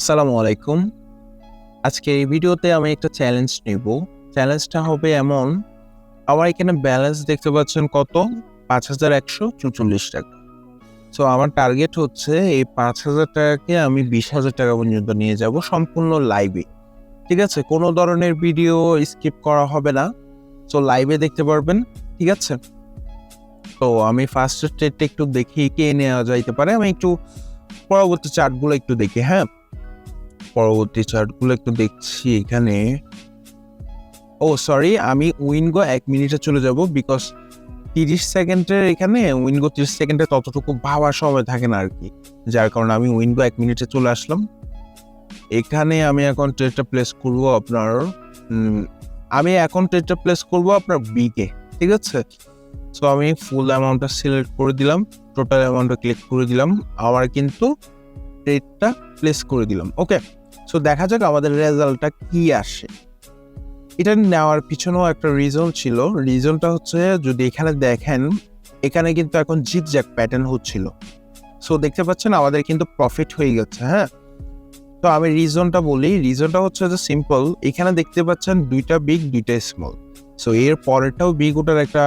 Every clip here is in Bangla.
আসসালামু আলাইকুম। আজকে এই ভিডিওতে আমি একটা চ্যালেঞ্জ নিব। চ্যালেঞ্জটা হবে এমন, আমার এখানে ব্যালেন্স দেখতে পাচ্ছেন কত? ৳৫,১৪৪ সো আমার টার্গেট হচ্ছে এই ৳৫,০০০ আমি ৳২০,০০০ পর্যন্ত নিয়ে যাব সম্পূর্ণ লাইভে। ঠিক আছে? কোনো ধরনের ভিডিও স্কিপ করা হবে না। সো লাইভে দেখতে পারবেন। ঠিক আছে? তো আমি ফার্স্ট ট্রেডটা একটু দেখি কে নেওয়া যাইতে পারে। আমি একটু পরবর্তী চার্টগুলো একটু দেখি, হ্যাঁ? পরবর্তী চার্টগুলো একটু দেখছি এখানে। সরি, আমি উইনগো ১ মিনিটে চলে যাব বিকজ ৩০ সেকেন্ডের এখানে উইনগো ৩০ সেকেন্ডে ততটুকু ভাবার সময় থাকে না আরকি। যার কারণে আমি উইনগো ১ মিনিটে চলে আসলাম। এখানে আমি এখন ট্রেডটা প্লেস করব আপনার বি কে। ঠিক আছে? সো আমি ফুল অ্যামাউন্টটা সিলেক্ট করে দিলাম। টোটাল অ্যামাউন্টটা ক্লিক করে দিলাম। আমার কিন্তু ট্রেডটা প্লেস করে দিলাম। ওকে? সো দেখা যাক আমাদের রেজাল্টটা কি আসে। এটা নেওয়ার পিছনেও একটা রিজন ছিল। রিজনটা হচ্ছে, যদি এখানে দেখেন, এখানে কিন্তু এখন জিগজ্যাগ প্যাটার্ন হচ্ছিল। সো দেখতে পাচ্ছেন আমাদের কিন্তু প্রফিট হয়ে গেছে, হ্যাঁ? তো আমি রিজনটা বলি। রিজনটা হচ্ছে যে সিম্পল। এখানে দেখতে পাচ্ছেন ২টা বিগ ২টা স্মল। সো এর পরেরটাও বিগ ওঠার একটা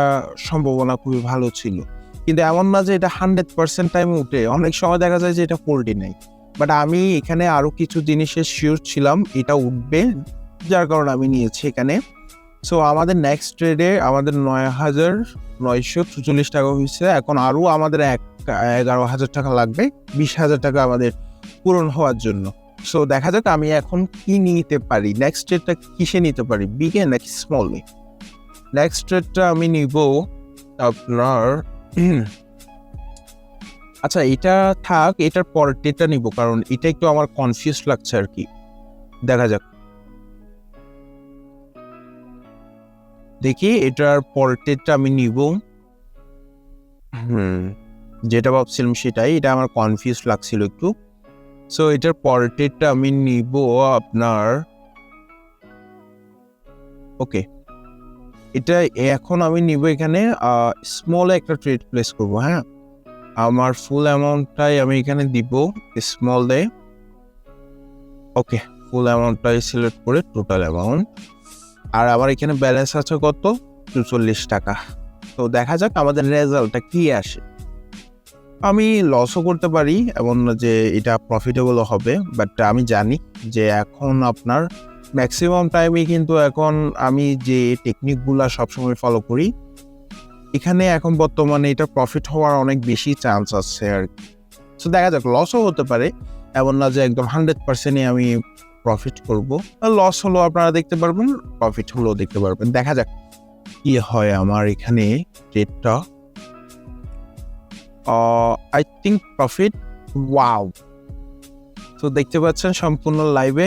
সম্ভাবনা খুবই ভালো ছিল। কিন্তু এমন না যে এটা 100% টাইমে উঠে। অনেক সময় দেখা যায় যে এটা ফোল্ডই নাই। বাট আমি এখানে আরো কিছু জিনিসের শিওর ছিলাম এটা উঠবে। যার কারণে আমি নিয়েছি এখানে। সো আমাদের নেক্সট ট্রেডে আমাদের ৳৯,৯৪৪ হইছে। এখন আরো আমাদের ৳১১,০০০ লাগবে। ৳২০,০০০ আমাদের পূরণ হওয়ার জন্য। সো দেখা যাক আমি এখন কি নিতে পারি। নেক্সট ট্রেডটা কিসে নিতে পারি? বিগে নাকি স্মলে? নেক্সট ট্রেডটা আমি নিব আপনার আচ্ছা, এটা থাক, এটার পরের ট্রেডটা নিব কারণ এটা একটু আমার কনফিউজ লাগছে আরকি। দেখা যাক। দেখি এটার পরের ট্রেডটা আমি নিব। যেটা ভাবছিলাম সেটাই। এটা আমার কনফিউজ লাগছিল একটু। সো এটার পরের ট্রেডটা আমি নিব আপনার ওকে। এটা এখন আমি নিব এখানে স্মলে একটা ট্রেড প্লেস করব, হ্যাঁ? আমার ফুল অ্যামাউন্টটাই আমি এখানে দিব স্মলে। ওকে, ফুল অ্যামাউন্টটাই সিলেক্ট করে টোটাল অ্যামাউন্ট। আর আমার এখানে ব্যালেন্স আছে কত? ৳৪৪। তো দেখা যাক আমাদের রেজাল্টটা কি আসে। আমি লসও করতে পারি, এমন না যে এটা প্রফিটেবলও হবে। বাট আমি জানি যে এখন আপনার ম্যাক্সিমাম টাইমই কিন্তু এখন আমি যে টেকনিকগুলা সবসময় ফলো করি, এখানে এখন বর্তমানে এটা প্রফিট হওয়ার অনেক বেশি চান্স আছে আরকি। সো দেখা যাক, লসও হতে পারে। এমন না যে একদম 100%ই আমি প্রফিট করব। লস হলেও আপনারা দেখতে পারবেন, প্রফিট হলেও দেখতে পারবেন। দেখা যাক কি হয় আমার এখানে ট্রেডটা। I think profit. ওয়াও! তো দেখতে পাচ্ছেন সম্পূর্ণ লাইভে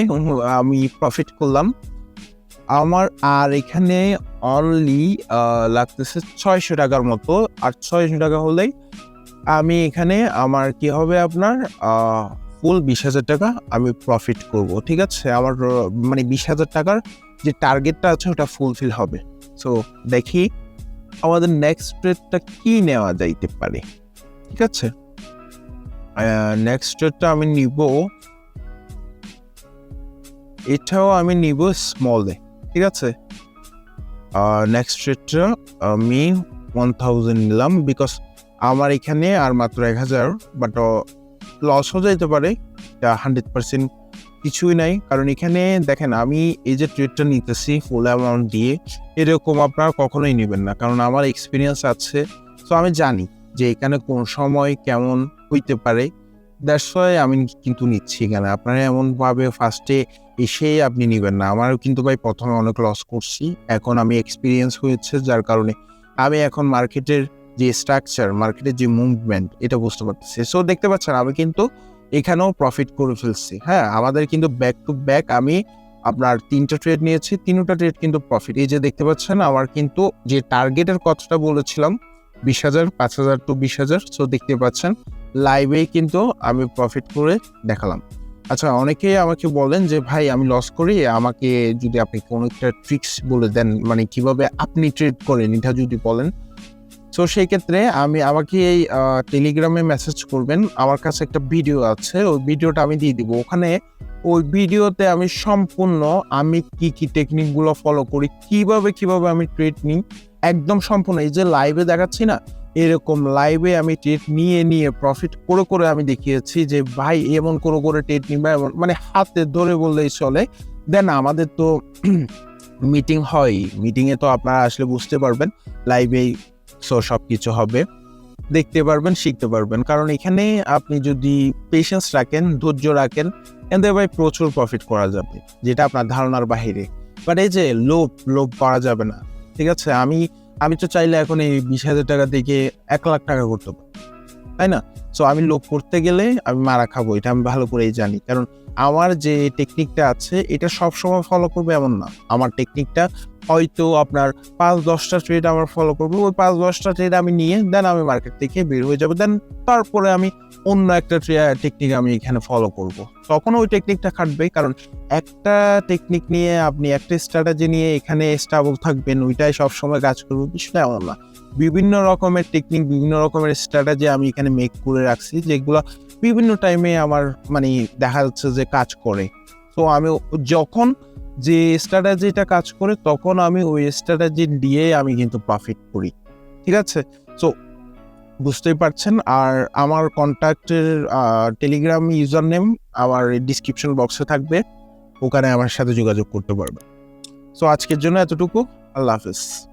আমি প্রফিট করলাম। আমার আর এখানে অনলি লাগতেছে ৳৬০০ মতো। আর ৳৬০০ হলেই আমি এখানে আমার কি হবে আপনার ফুল ৳২০,০০০ আমি প্রফিট করব। ঠিক আছে? আমার মানে ৳২০,০০০ যে টার্গেটটা আছে ওটা ফুলফিল হবে। সো দেখি আমাদের নেক্সট ট্রেডটা কি নেওয়া যাইতে পারে। ঠিক আছে? নেক্সট ট্রেডটা আমি নিব, এটাও আমি নিব স্মলে। ঠিক আছে? নেক্সট ট্রেডটা আমি 1000 নিলাম বিকজ আমার এখানে আর মাত্র 1000, বাট লসও যাইতে পারে। এটা 100% কিছুই নাই। কারণ এখানে দেখেন আমি এই যে ট্রেডটা নিতেছি ফুল অ্যামাউন্ট দিয়ে, এরকম আপনারা কখনোই নিবেন না। কারণ আমার এক্সপেরিয়েন্স আছে। সো আমি জানি যে এখানে কোন সময় কেমন হইতে পারে। দ্যাটস ওয়াই আমি কিন্তু নিচ্ছি এখানে। আপনারা এমনভাবে ফার্স্টে এসেই আপনি নিবেন না। আমারও কিন্তু ভাই ১ম এ অনেক লস করছি। এখন আমি এক্সপেরিয়েন্স হয়েছে, যার কারণে আমি এখন মার্কেটের যে স্ট্রাকচার, মার্কেটের যে মুভমেন্ট, এটা বুঝতে পারতেছি। সো দেখতে পাচ্ছেন আমি কিন্তু এখানেও প্রফিট করে ফেলছি। হ্যাঁ? আমাদের কিন্তু ব্যাক টু ব্যাক আমি আপনার ৩টা ট্রেড নিয়েছি। ৩টা ট্রেড কিন্তু প্রফিট। এই যে দেখতে পাচ্ছেন আমার কিন্তু যে টার্গেটের কথাটা বলেছিলাম ২০,০০০, ৫,০০০ টু ২০,০০০। সো দেখতে পাচ্ছেন লাইভেই কিন্তু আমি প্রফিট করে দেখালাম। আচ্ছা, অনেকেই আমাকে বলেন যে ভাই আমি লস করি, আমাকে যদি আপনি কোনো একটা ট্রিক্স বলে দেন, মানে কিভাবে আপনি ট্রেড করেন এটা যদি বলেন। সো সেই ক্ষেত্রে আমাকে এই টেলিগ্রামে মেসেজ করবেন। আমার কাছে একটা ভিডিও আছে, ওই ভিডিওটা আমি দিয়ে দিব। ওখানে ওই ভিডিওতে আমি সম্পূর্ণ আমি কি টেকনিকগুলো ফলো করি, কিভাবে আমি ট্রেড নিই, একদম সম্পূর্ণ এই যে লাইভে দেখাচ্ছি না, এরকম লাইভে আমি ট্রেড নিয়ে প্রফিট করে আমি দেখিয়েছি যে ভাই এমন করে ট্রেড নিবা, এমন মানে হাতে ধরে বললেই চলে। দেন আমাদের তো মিটিং হয়, মিটিংয়ে তো আপনারা আসলে বুঝতে পারবেন লাইভেই, সো সব কিছু হবে, দেখতে পারবেন, শিখতে পারবেন। কারণ এখানে আপনি যদি পেশেন্স রাখেন, ধৈর্য রাখেন, এতে ভাই প্রচুর প্রফিট করা যাবে, যেটা আপনার ধারণার বাহিরে। বাট এই যে লোভ করা যাবে না, ঠিক আছে? আমি তো চাইলে এখন এই 20,000 টাকা থেকে 1 লাখ টাকা করতে পারি, তাই না? সো আমি লোভ করতে গেলে আমি মারা খাবো, এটা আমি ভালো করেই জানি। কারণ আমার যে টেকনিকটা আছে এটা সবসময় ফলো করবে এমন না। আমার টেকনিকটা হয়তো আপনার 5-10টা ট্রেড আমার ফলো করবো, ওই 5-10টা ট্রেড আমি নিয়ে দেন আমি মার্কেট থেকে বের হয়ে যাবো, দেন তারপরে আমি অন্য একটা টেকনিক আমি এখানে ফলো করব। তখন ওই টেকনিকটা খাটবে, কারণ একটা টেকনিক নিয়ে আপনি একটা স্ট্র্যাটেজি নিয়ে এখানে স্টেবল থাকবেন, ওইটাই সবসময় কাজ করবে, বিষয়টা এমন না। বিভিন্ন রকমের টেকনিক, বিভিন্ন রকমের স্ট্র্যাটেজি আমি এখানে মেক করে রাখছি, যেগুলো বিভিন্ন টাইমে আমার মানে দেখা যাচ্ছে যে কাজ করে। তো আমি যখন যে স্ট্র্যাটেজিটা কাজ করে তখন আমি ওই স্ট্র্যাটেজি দিয়ে আমি কিন্তু প্রফিট করি, ঠিক আছে? সো বুঝতেই পারছেন। আর আমার কন্ট্যাক্টের টেলিগ্রাম ইউজার নেম আমার ডিসক্রিপশন বক্সে থাকবে, ওখানে আমার সাথে যোগাযোগ করতে পারবেন। সো আজকের জন্য এতটুকু, আল্লাহ হাফেজ।